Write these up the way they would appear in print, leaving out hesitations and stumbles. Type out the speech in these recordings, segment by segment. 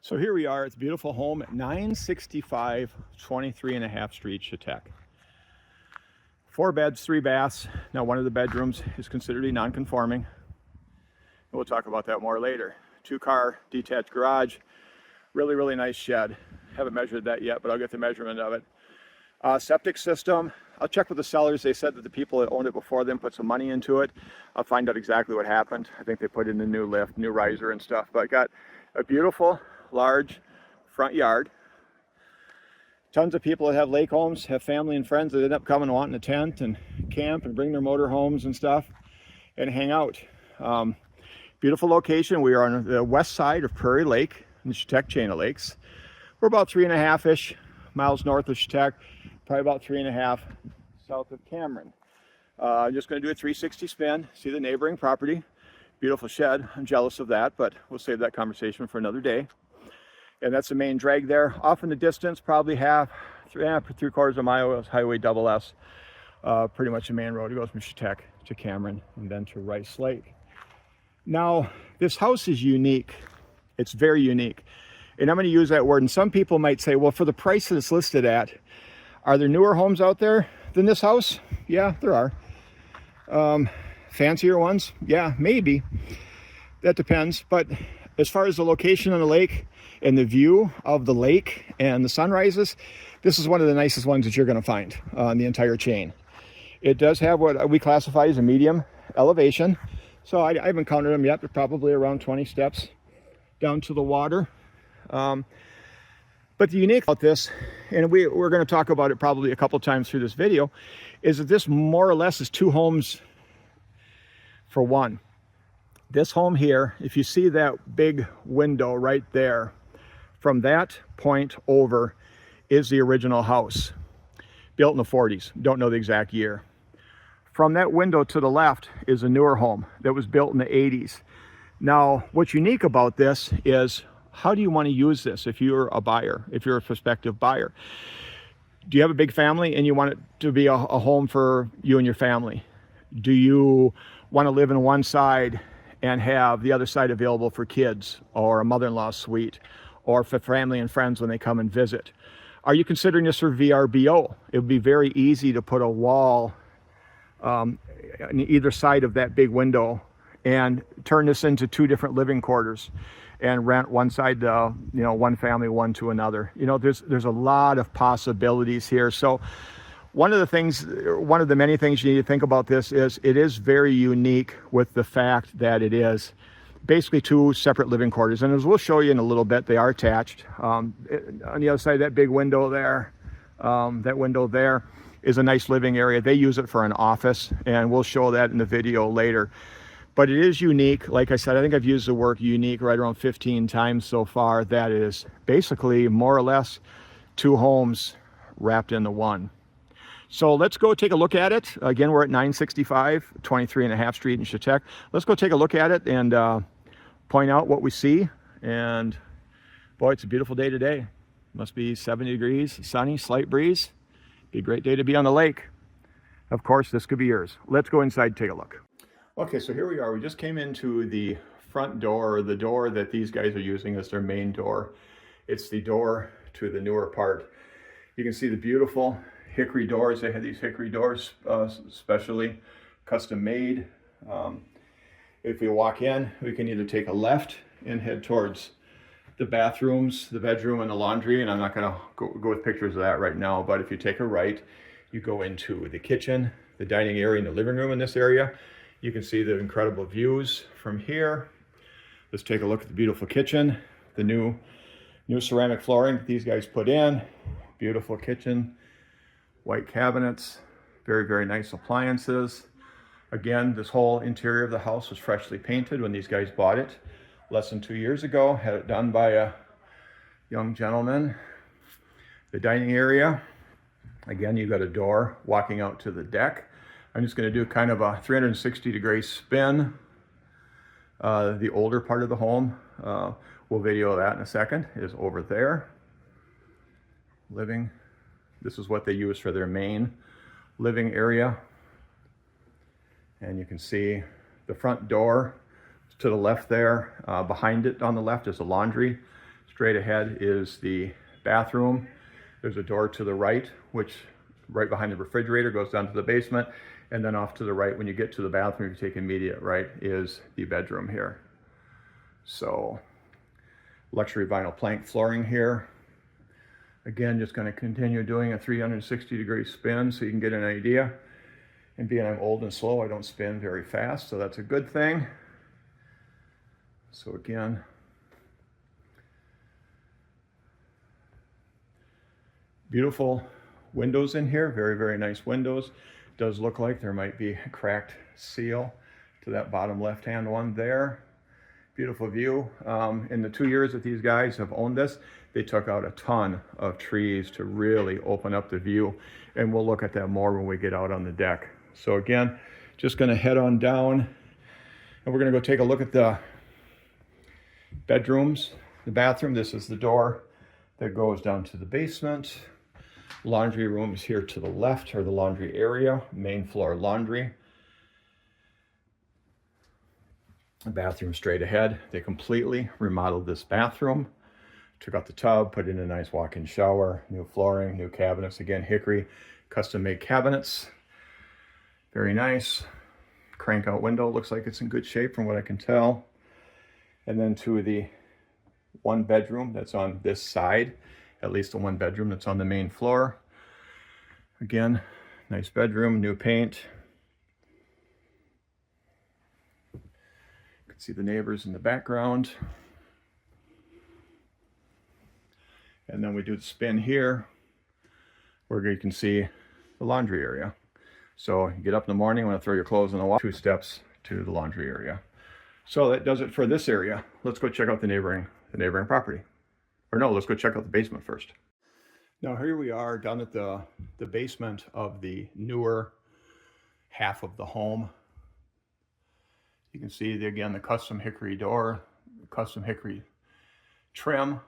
So here we are, it's a beautiful home at 965 23.5 Street, Chetek. 4 beds, 3 baths. Now one of the bedrooms is considered a non-conforming. We'll talk about that more later. 2-car detached garage, really nice shed. Haven't measured that yet, but I'll get the measurement of it. Septic system, I'll check with the sellers. They said that the people that owned it before them put some money into it. I'll find out exactly what happened. I think they put in a new lift, new riser and stuff, but got a beautiful large front yard. Tons of people that have lake homes, have family and friends that end up coming wanting a tent and camp and bring their motor homes and stuff and hang out. Beautiful location. We are on the west side of Prairie Lake in the Chetek Chain of Lakes. We're about 3.5-ish miles north of Chetek, probably about 3.5 south of Cameron. I'm just going to do a 360 spin, see the neighboring property. Beautiful shed. I'm jealous of that, but we'll save that conversation for another day. And that's the main drag there. Off in the distance, probably 3/4 mile is Highway SS. Pretty much the main road. It goes from Chetek to Cameron and then to Rice Lake. Now, this house is unique. It's very unique. And I'm going to use that word. And some people might say, well, for the price that it's listed at, are there newer homes out there than this house? Yeah, there are. Fancier ones? Yeah, maybe. That depends. But as far as the location on the lake and the view of the lake and the sunrises, this is one of the nicest ones that you're going to find on the entire chain. It does have what we classify as a medium elevation. So I haven't counted them yet. They're probably around 20 steps down to the water. But the unique about this, and we're going to talk about it probably a couple times through this video, is that this more or less is 2 homes for one. This home here, if you see that big window right there, from that point over is the original house, built in the 40s. Don't know the exact year. From that window to the left is a newer home that was built in the 80s. Now, what's unique about this is, how do you want to use this if you're a buyer, if you're a prospective buyer? Do you have a big family and you want it to be a home for you and your family? Do you want to live in one side and have the other side available for kids or a mother-in-law suite or for family and friends when they come and visit? Are you considering this for VRBO? It would be very easy to put a wall on either side of that big window and turn this into 2 different living quarters and rent one side to, one family, one to another. There's a lot of possibilities here. So one of the many things you need to think about this is it is very unique with the fact that it is basically 2 separate living quarters. And as we'll show you in a little bit, they are attached. On the other side, that big window there, is a nice living area. They use it for an office, and we'll show that in the video later. But it is unique. Like I said, I think I've used the word unique right around 15 times so far. That is basically more or less 2 homes wrapped into one. So let's go take a look at it. Again, we're at 965 23.5 Street in Chetek. Let's go take a look at it and point out what we see. And boy, it's a beautiful day today. Must be 70 degrees, sunny, slight breeze. Be a great day to be on the lake. Of course, this could be yours. Let's go inside and take a look. Okay, so here we are. We just came into the front door, the door that these guys are using as their main door. It's the door to the newer part. You can see the beautiful hickory doors. They had these hickory doors specially custom made. If we walk in, we can either take a left and head towards the bathrooms, the bedroom, and the laundry. And I'm not going to go with pictures of that right now, but if you take a right, you go into the kitchen, the dining area, and the living room in this area. You can see the incredible views from here. Let's take a look at the beautiful kitchen, the new ceramic flooring that these guys put in. Beautiful kitchen, white cabinets, very nice appliances. Again, this whole interior of the house was freshly painted when these guys bought it less than 2 years ago. Had it done by a young gentleman. The dining area, again, you've got a door walking out to the deck. I'm just going to do kind of a 360-degree spin. The older part of the home, we'll video that in a second, is over there. Living. This is what they use for their main living area. And you can see the front door to the left there. Behind it on the left is a laundry Straight ahead is the bathroom. There's a door to the right, which right behind the refrigerator goes down to the basement. And then off to the right, when you get to the bathroom, you take immediate right, is the bedroom here. So luxury vinyl plank flooring here. Again, just going to continue doing a 360-degree spin so you can get an idea. And being I'm old and slow, I don't spin very fast, so that's a good thing. So again, beautiful windows in here, very, very nice windows. Does look like there might be a cracked seal to that bottom left-hand one there. Beautiful view. In the 2 years that these guys have owned this, they took out a ton of trees to really open up the view, and we'll look at that more when we get out on the deck. So again, just going to head on down, and we're going to go take a look at the bedrooms, the bathroom. This is the door that goes down to the basement. Laundry room is here to the left, or the laundry area, main floor laundry. The bathroom straight ahead. They completely remodeled this bathroom. Took out the tub, put in a nice walk-in shower, new flooring, new cabinets. Again, hickory, custom-made cabinets. Very nice. Crank out window, looks like it's in good shape from what I can tell. And then to the one bedroom that's on this side, at least the one bedroom that's on the main floor. Again, nice bedroom, new paint. You can see the neighbors in the background. And then we do the spin here, where you can see the laundry area. So you get up in the morning, want to throw your clothes in the wash, 2 steps to the laundry area. So that does it for this area. Let's go check out the neighboring property. Or no, let's go check out the basement first. Now here we are down at the basement of the newer half of the home. You can see again the custom hickory door, custom hickory trim.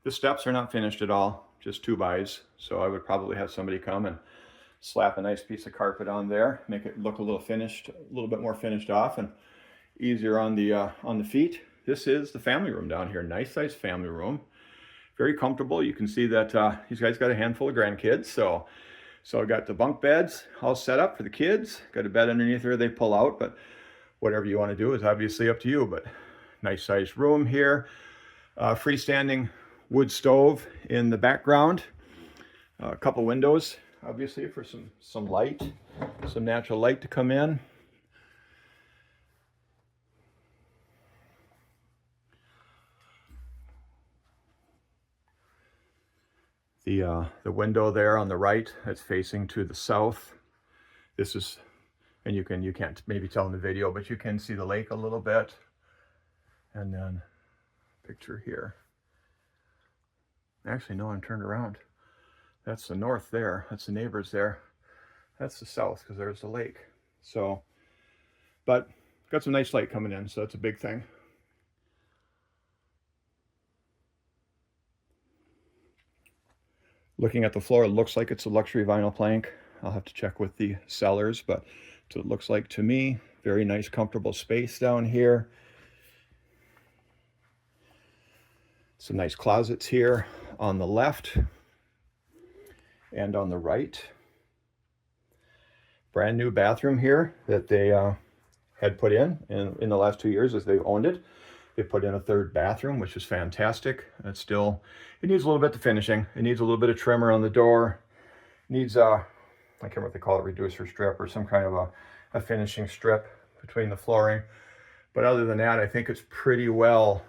The steps are not finished at all, just 2-bys. So I would probably have somebody come and slap a nice piece of carpet on there, make it look a little finished, a little bit more finished off and easier on the feet. This is the family room down here. Nice size family room. Very comfortable. You can see that these guys got a handful of grandkids. So I got the bunk beds all set up for the kids. Got a bed underneath there they pull out, but whatever you want to do is obviously up to you. But nice size room here. Freestanding wood stove in the background. A couple windows, obviously, for some light, some natural light to come in. The window there on the right, that's facing to the south. This is, and you can't maybe tell in the video, but you can see the lake a little bit. And then picture here. Actually, no, I'm turned around. That's the north there. That's the neighbors there. That's the south, because there's the lake. So, but got some nice light coming in, so that's a big thing. Looking at the floor, it looks like it's a luxury vinyl plank. I'll have to check with the sellers, but that's what it looks like to me. Very nice, comfortable space down here. Some nice closets here on the left and on the right. Brand new bathroom here that they had put in the last 2 years as they've owned it. They put in a 3rd bathroom, which is fantastic. It needs a little bit of finishing. It needs a little bit of trimmer on the door. It needs I can't remember what they call it, reducer strip or some kind of a finishing strip between the flooring. But other than that, I think it's pretty well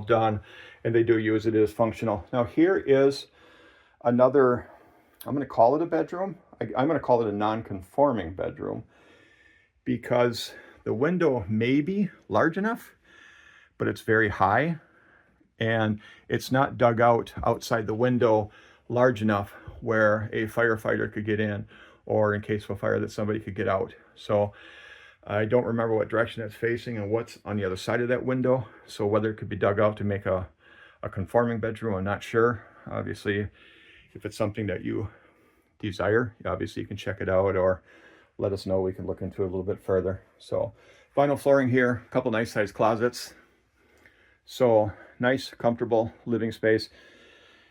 done, and they do use it as functional. Now here is another, I'm going to call it a bedroom. I'm going to call it a non-conforming bedroom because the window may be large enough, but it's very high and it's not dug out outside the window large enough where a firefighter could get in, or in case of a fire that somebody could get out. So I don't remember what direction it's facing and what's on the other side of that window. So whether it could be dug out to make a conforming bedroom, I'm not sure. Obviously, if it's something that you desire, obviously you can check it out or let us know. We can look into it a little bit further. So vinyl flooring here, a couple nice sized closets. So nice, comfortable living space.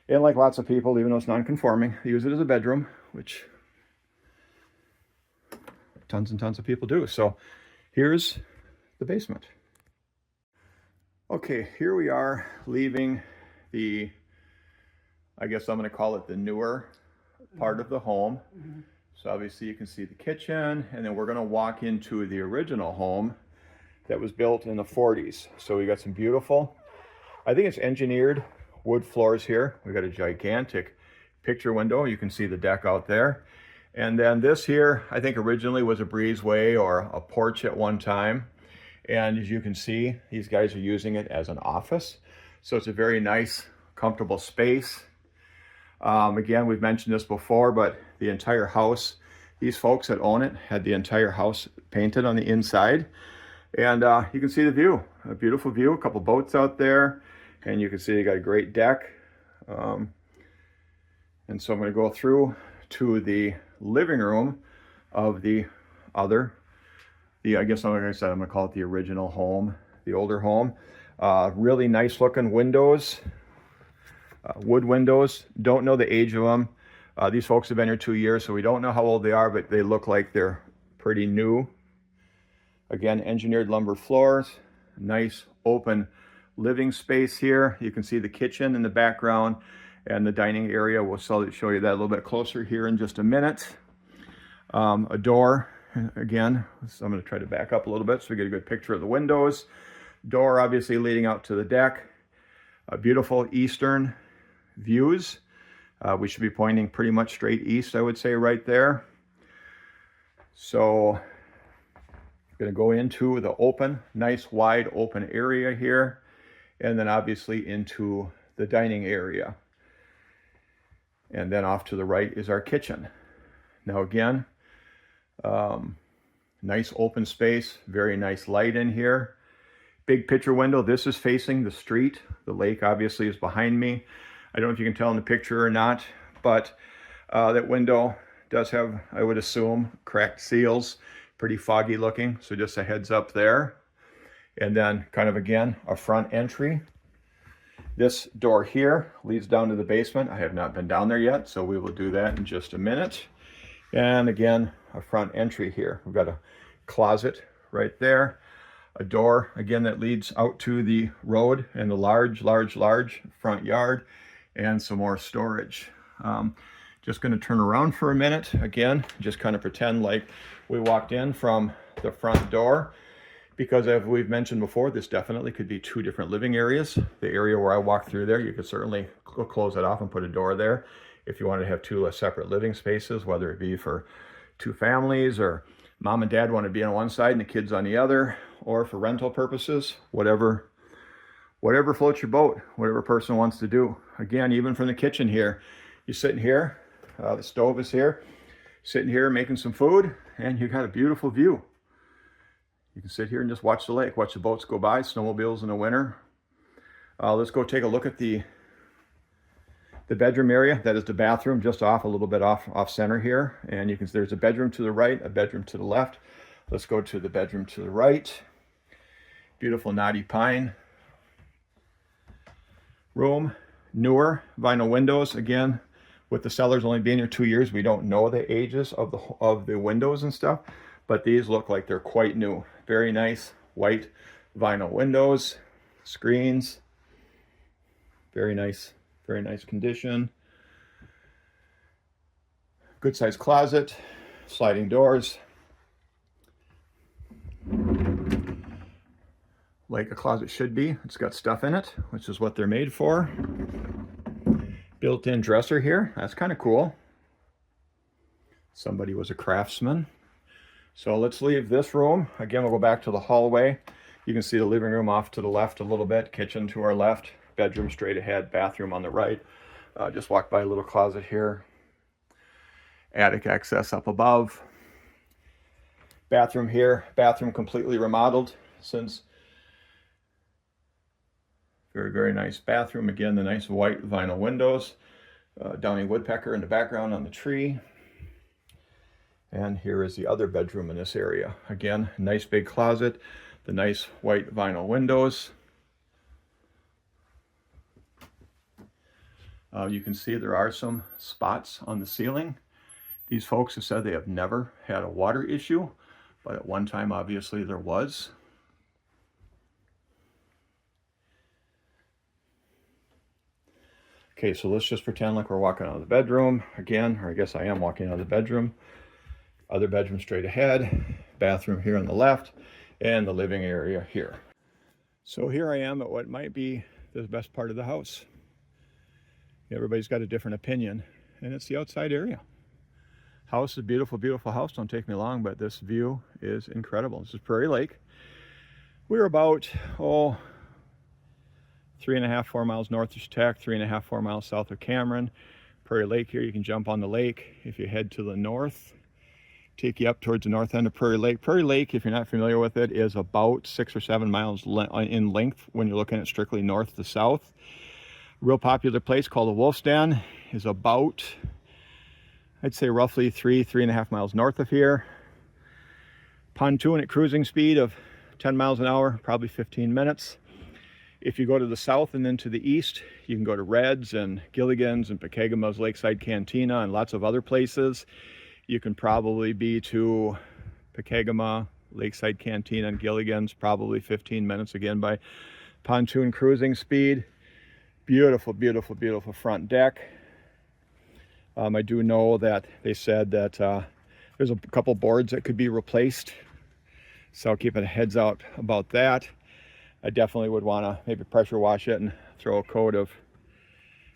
And like lots of people, even though it's non-conforming, they use it as a bedroom, which tons and tons of people do. So here's the basement. Okay, here we are leaving the, I guess I'm going to call it the newer part of the home. So obviously you can see the kitchen, and then we're going to walk into the original home that was built in the 40s. So we got some beautiful, I think it's engineered wood floors here. We got a gigantic picture window. You can see the deck out there. And then this here, I think originally was a breezeway or a porch at one time. And as you can see, these guys are using it as an office. So it's a very nice, comfortable space. Again, we've mentioned this before, but the entire house, these folks that own it had the entire house painted on the inside. And you can see the view, a beautiful view, a couple boats out there. And you can see they got a great deck. And so I'm going to go through to the living room of the other, I guess like I said, I'm going to call it the original home, the older home. Really nice looking windows, wood windows. Don't know the age of them. These folks have been here 2 years, so we don't know how old they are, but they look like they're pretty new. Again, engineered lumber floors, nice open living space here. You can see the kitchen in the background and the dining area. We'll show you that a little bit closer here in just a minute. A door, again, so I'm going to try to back up a little bit so we get a good picture of the windows. Door obviously leading out to the deck. Beautiful eastern views. We should be pointing pretty much straight east, I would say, right there. So I'm going to go into the open, nice wide open area here, and then obviously into the dining area. And then off to the right is our kitchen. Now again, nice open space, very nice light in here. Big picture window. This is facing the street. The lake obviously is behind me. I don't know if you can tell in the picture or not, but that window does have, I would assume, cracked seals, pretty foggy looking. So just a heads up there. And then kind of again, a front entry. This door here leads down to the basement. I have not been down there yet, so we will do that in just a minute. And again, a front entry here. We've got a closet right there. A door, again, that leads out to the road and the large front yard, and some more storage. Just going to turn around for a minute. Again, just kind of pretend like we walked in from the front door, because as we've mentioned before, this definitely could be two different living areas. The area where I walked through there, you could certainly close it off and put a door there if you wanted to have two separate living spaces, whether it be for two families, or mom and dad want to be on one side and the kids on the other, or for rental purposes, whatever floats your boat, whatever person wants to do. Again, even from the kitchen here, you're sitting here, the stove is here, sitting here making some food, and you got a beautiful view. You can sit here and just watch the lake, watch the boats go by, snowmobiles in the winter. Let's go take a look at the bedroom area. That is the bathroom, just off a little bit off center here. And you can see there's a bedroom to the right, a bedroom to the left. Let's go to the bedroom to the right. Beautiful knotty pine room, newer vinyl windows. Again, with the sellers only being here 2 years, we don't know the ages of the windows and stuff, but these look like they're quite new. Very nice white vinyl windows, screens, very nice condition. Good sized closet, sliding doors, like a closet should be. It's got stuff in it, which is what they're made for. Built-in dresser here, that's kind of cool. Somebody was a craftsman. So let's leave this room. Again, we'll go back to the hallway. You can see the living room off to the left a little bit, kitchen to our left, bedroom straight ahead, bathroom on the right. Just walk by a little closet here. Attic access up above. Bathroom here, bathroom completely remodeled since. Very nice bathroom. Again, the nice white vinyl windows. Downy woodpecker in the background on the tree. And here is the other bedroom in this area. Again, nice big closet, the nice white vinyl windows. You can see there are some spots on the ceiling. These folks have said they have never had a water issue, but at one time obviously there was. Okay, so let's just pretend like we're walking out of the bedroom again, or I guess I am walking out of the bedroom. Other bedroom straight ahead, bathroom here on the left, and the living area here. So here I am at what might be the best part of the house. Everybody's got a different opinion, and it's the outside area. House is a beautiful, beautiful house. Don't take me long, but this view is incredible. This is Prairie Lake. We're about, 3.5, 4 miles north of Chetek, 3.5, 4 miles south of Cameron. Prairie Lake here, you can jump on the lake. If you head to the north, take you up towards the north end of Prairie Lake. Prairie Lake, if you're not familiar with it, is about 6 or 7 miles in length when you're looking at strictly north to south. Real popular place called the Wolf's Den is about, I'd say roughly 3.5 miles north of here. Pontoon at cruising speed of 10 miles an hour, probably 15 minutes. If you go to the south and then to the east, you can go to Red's and Gilligan's and Pekegama's Lakeside Cantina and lots of other places. You can probably be to Pekegama, Lakeside Cantina, and Gilligan's, probably 15 minutes again by pontoon cruising speed. Beautiful, beautiful, beautiful front deck. I do know that they said that there's a couple boards that could be replaced, so keeping a heads out about that. I definitely would want to maybe pressure wash it and throw a coat of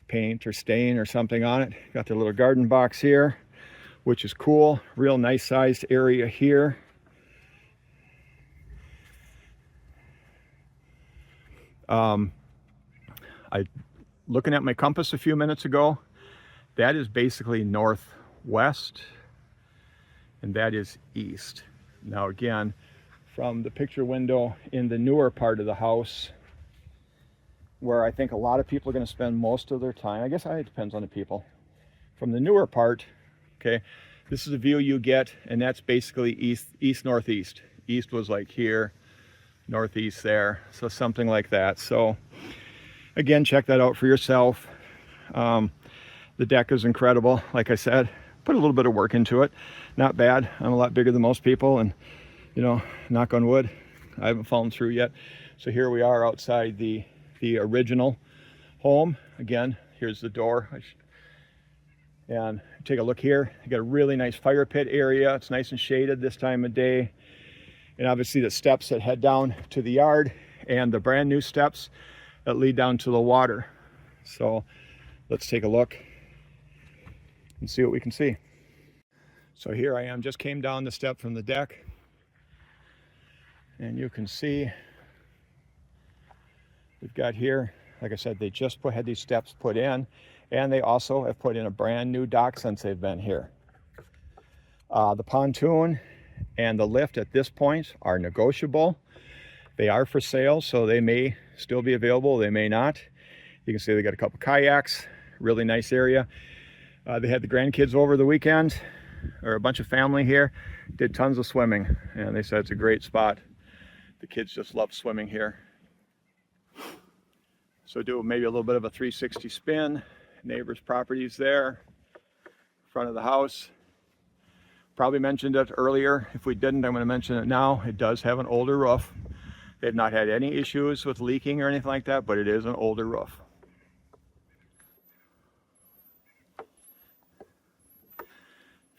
paint or stain or something on it. Got the little garden box here, which is cool. Real nice sized area here. Looking at my compass a few minutes ago, that is basically northwest and that is east. Now again, from the picture window in the newer part of the house, where I think a lot of people are going to spend most of their time, I guess it depends on the people. From the newer part, okay, this is the view you get, and that's basically east northeast. East was like here, northeast there, so something like that. So again, check that out for yourself. The deck is incredible. Like I said, put a little bit of work into it. Not bad. I'm a lot bigger than most people, and you know, knock on wood, I haven't fallen through yet. So here we are outside the original home. Again, here's the door. And take a look here. You got a really nice fire pit area. It's nice and shaded this time of day. And obviously the steps that head down to the yard and the brand new steps that lead down to the water. So let's take a look and see what we can see. So here I am, just came down the step from the deck. And you can see we've got here, like I said, they just had these steps put in, and they also have put in a brand new dock since they've been here. The pontoon and the lift at this point are negotiable. They are for sale, so they may still be available, they may not. You can see they got a couple kayaks, really nice area. They had the grandkids over the weekend, or a bunch of family here, did tons of swimming, and they said it's a great spot. The kids just love swimming here. So do maybe a little bit of a 360 spin. Neighbor's properties there, front of the house. Probably mentioned it earlier. If we didn't, I'm going to mention it now. It does have an older roof. They've not had any issues with leaking or anything like that, but it is an older roof.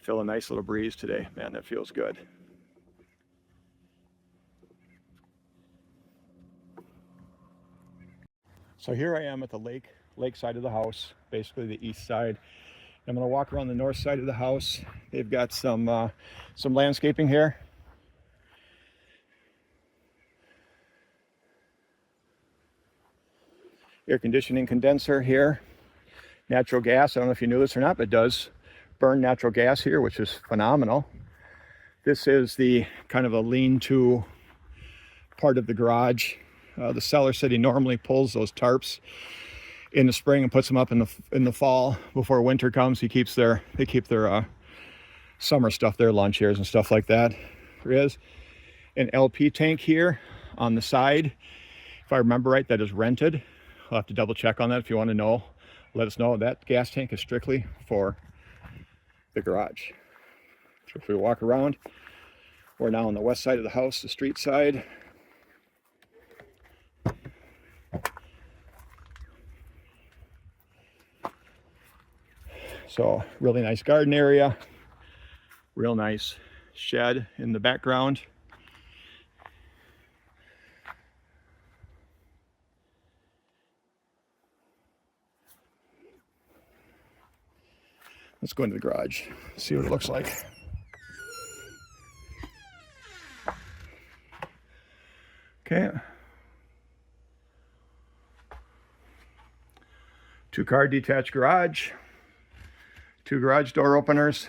Feel a nice little breeze today. Man, that feels good. So here I am at the lake side of the house, basically the east side. I'm going to walk around the north side of the house. They've got some landscaping here. Air conditioning condenser here. Natural gas, I don't know if you knew this or not, but it does burn natural gas here, which is phenomenal. This is the kind of a lean-to part of the garage. The seller said he normally pulls those tarps in the spring and puts them up in the fall before winter comes. They keep their summer stuff, their lawn chairs and stuff like that. There is an LP tank here on the side. If I remember right, that is rented. I'll have to double check on that if you want to know let us know. That gas tank is strictly for the garage. So if we walk around, we're now on the west side of the house, the street side. So really nice garden area, real nice shed in the background. Let's go into the garage, see what it looks like. Okay. 2-car detached garage, 2 garage door openers.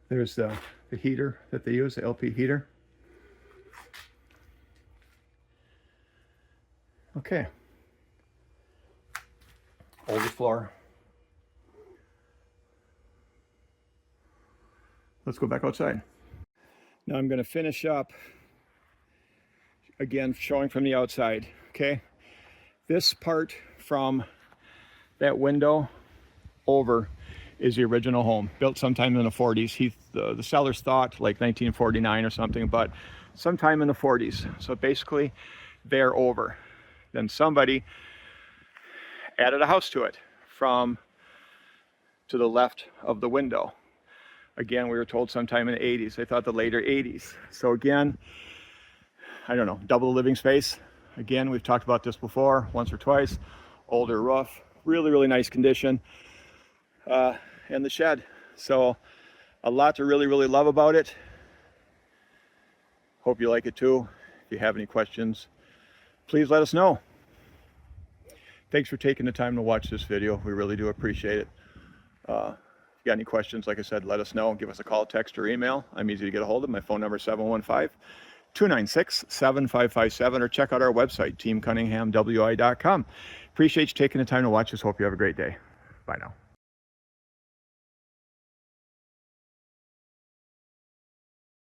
There's the heater that they use, the LP heater. Okay. Oldest floor. Let's go back outside. Now I'm going to finish up again showing from the outside. Okay, this part from that window over is the original home, built sometime in the 40s. The sellers thought like 1949 or something, but sometime in the 40s. So basically they're over. Then somebody added a house to it from to the left of the window. Again, we were told sometime in the 80s. They thought the later 80s. So again, I don't know, double the living space. Again, we've talked about this before, once or twice. Older roof, really, really nice condition. And the shed. So a lot to really, really love about it. Hope you like it too. If you have any questions, please let us know. Thanks for taking the time to watch this video. We really do appreciate it. If you got any questions, like I said, let us know. Give us a call, text, or email. I'm easy to get a hold of. My phone number is 715-296-7557, or check out our website, teamcunninghamwi.com. Appreciate you taking the time to watch this. Hope you have a great day. Bye now.